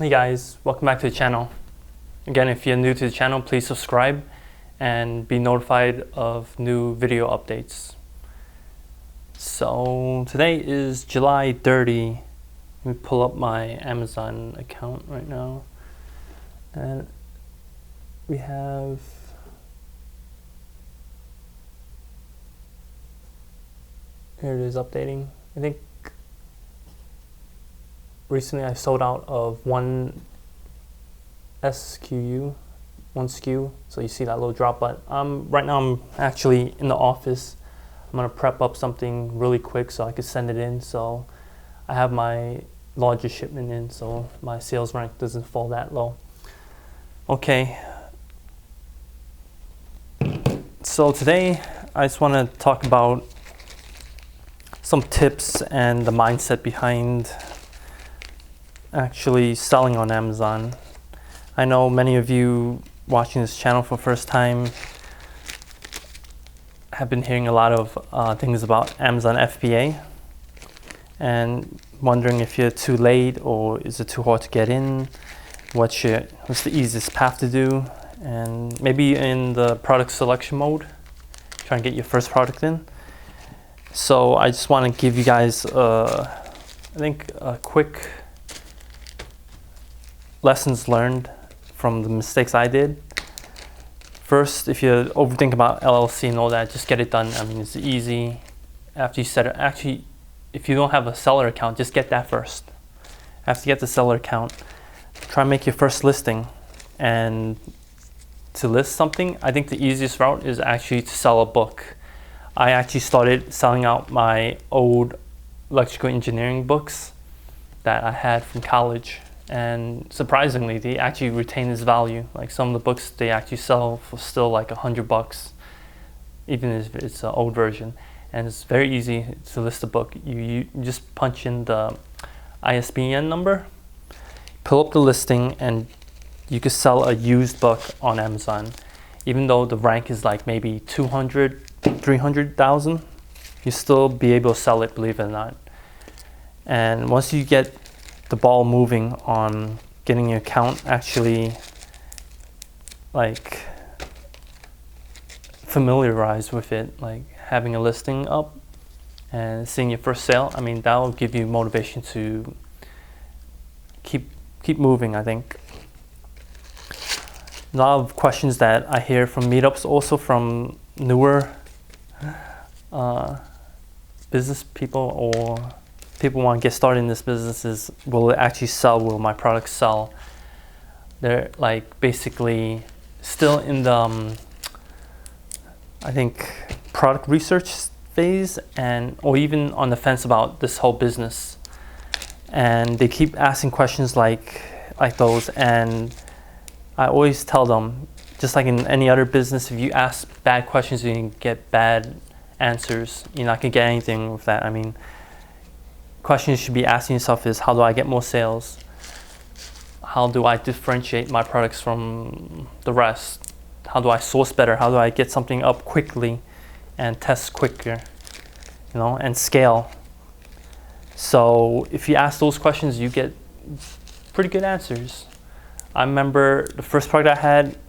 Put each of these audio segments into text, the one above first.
Hey guys, welcome back to the channel. Again, if you're new to the channel, please subscribe and be notified of new video updates. So today is July 30. Let me pull up my Amazon account right now. And we have here it is updating. I think recently I sold out of one SKU, so you see that little drop. But right now I'm actually in the office. I'm gonna prep up something really quick so I could send it in, so I have my largest shipment in so my sales rank doesn't fall that low. Okay, so today I just want to talk about some tips and the mindset behind actually selling on Amazon. I know many of you watching this channel for the first time have been hearing a lot of things about Amazon FBA and wondering if you're too late or is it too hard to get in, what's the easiest path to do, and maybe in the product selection mode, try and get your first product in. So I just want to give you guys I think a quick lessons learned from the mistakes I did. First, if you overthink about LLC and all that, just get it done. I mean, it's easy. After you set it, actually, if you don't have a seller account, just get that first. After you get the seller account, try and make your first listing. And to list something, I think the easiest route is actually to sell a book. I actually started selling out my old electrical engineering books that I had from college. And surprisingly, they actually retain its value. Like some of the books they actually sell for still like $100, even if it's an old version. And it's very easy to list a book. You just punch in the ISBN number, pull up the listing, and you could sell a used book on Amazon. Even though the rank is like maybe 200, 300,000, you still be able to sell it, believe it or not. And once you get the ball moving on getting your account actually like familiarized with it, like having a listing up and seeing your first sale, I mean, that will give you motivation to keep moving. I think a lot of questions that I hear from meetups, also from newer business people or people want to get started in this business, is will it actually sell? Will my product sell? They're like basically still in the I think product research phase, and or even on the fence about this whole business, and they keep asking questions like those. And I always tell them, just like in any other business, if you ask bad questions you can get bad answers. You're not gonna get anything with that. I mean, questions you should be asking yourself is, how do I get more sales? How do I differentiate my products from the rest? How do I source better? How do I get something up quickly and test quicker, and scale? So if you ask those questions, you get pretty good answers. I remember the first product I had,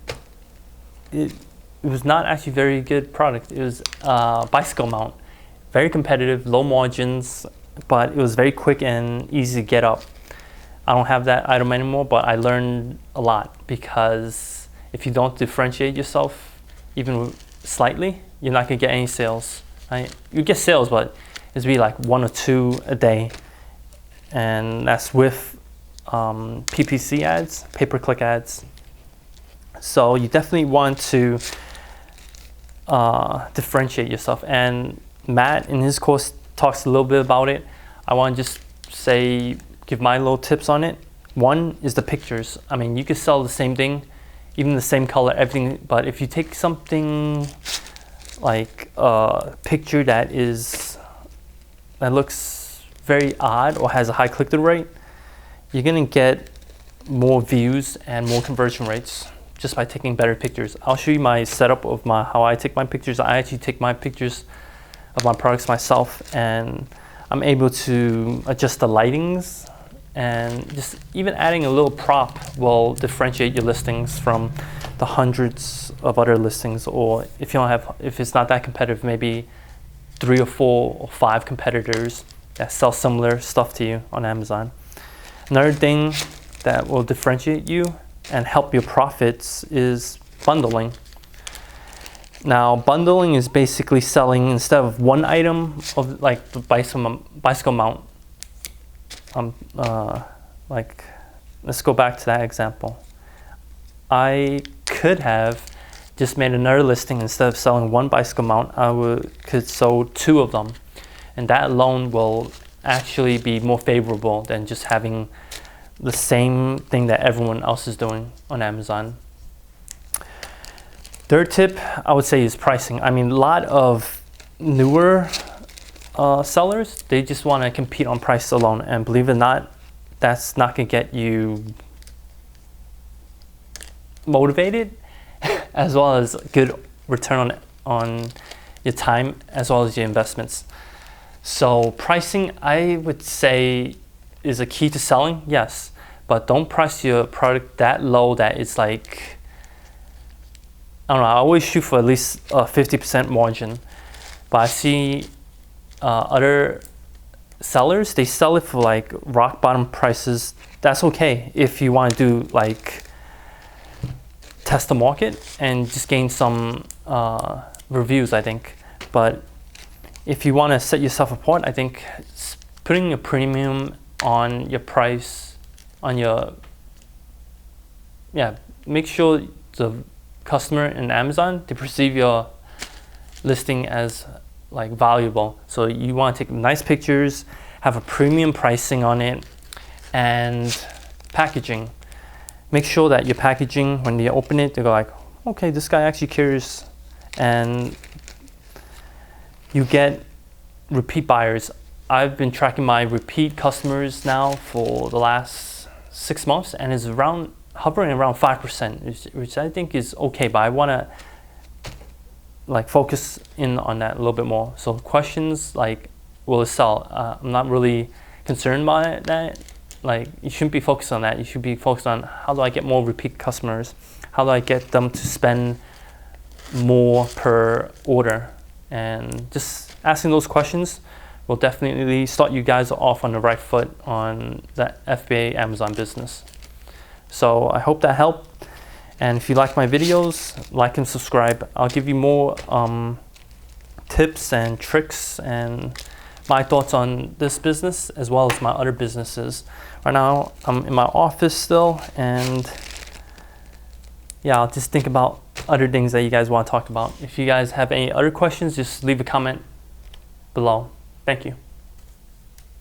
it was not actually very good product. It was a bicycle mount, very competitive, low margins, but it was very quick and easy to get up. I don't have that item anymore, but I learned a lot, because if you don't differentiate yourself even slightly, you're not gonna get any sales. Right? You get sales, but it's be like 1 or 2 a day, and that's with PPC ads, pay-per-click ads. So you definitely want to differentiate yourself. And Matt in his course talks a little bit about it. I want to just give my little tips on it. One is the pictures. I mean, you could sell the same thing, even the same color, everything, but if you take something like a picture that looks very odd or has a high click-through rate, you're gonna get more views and more conversion rates just by taking better pictures. I'll show you my setup of how I take my pictures. I actually take my pictures of my products myself, and I'm able to adjust the lightings and just even adding a little prop will differentiate your listings from the hundreds of other listings. Or if it's not that competitive, maybe 3 or 4 or 5 competitors that sell similar stuff to you on Amazon. Another thing that will differentiate you and help your profits is bundling. Now, bundling is basically selling, instead of one item of like the bicycle mount, like, let's go back to that example. I could have just made another listing. Instead of selling one bicycle mount, could sell 2 of them, and that alone will actually be more favorable than just having the same thing that everyone else is doing on Amazon. Third tip I would say is pricing. I mean, a lot of newer sellers, they just want to compete on price alone, and believe it or not, that's not going to get you motivated as well as good return on your time as well as your investments. So pricing, I would say, is a key to selling, yes, but don't price your product that low that it's like, I don't know, I always shoot for at least a 50% margin. But I see other sellers, they sell it for like rock bottom prices. That's okay if you want to do like test the market and just gain some reviews, I think. But if you want to set yourself apart, I think putting a premium on your price, make sure the customer in Amazon, they perceive your listing as like valuable. So you want to take nice pictures, have a premium pricing on it, and packaging. Make sure that your packaging, when they open it, they go like, okay, this guy actually cares, and you get repeat buyers. I've been tracking my repeat customers now for the last 6 months, and it's hovering around 5%, which I think is okay, but I want to like focus in on that a little bit more. So questions like, will it sell? I'm not really concerned by that. Like, you shouldn't be focused on that. You should be focused on, how do I get more repeat customers? How do I get them to spend more per order? And just asking those questions will definitely start you guys off on the right foot on the FBA Amazon business. So I hope that helped. And if you like my videos, like and subscribe. I'll give you more tips and tricks and my thoughts on this business as well as my other businesses. Right now, I'm in my office still, and yeah, I'll just think about other things that you guys want to talk about. If you guys have any other questions, just leave a comment below. Thank you.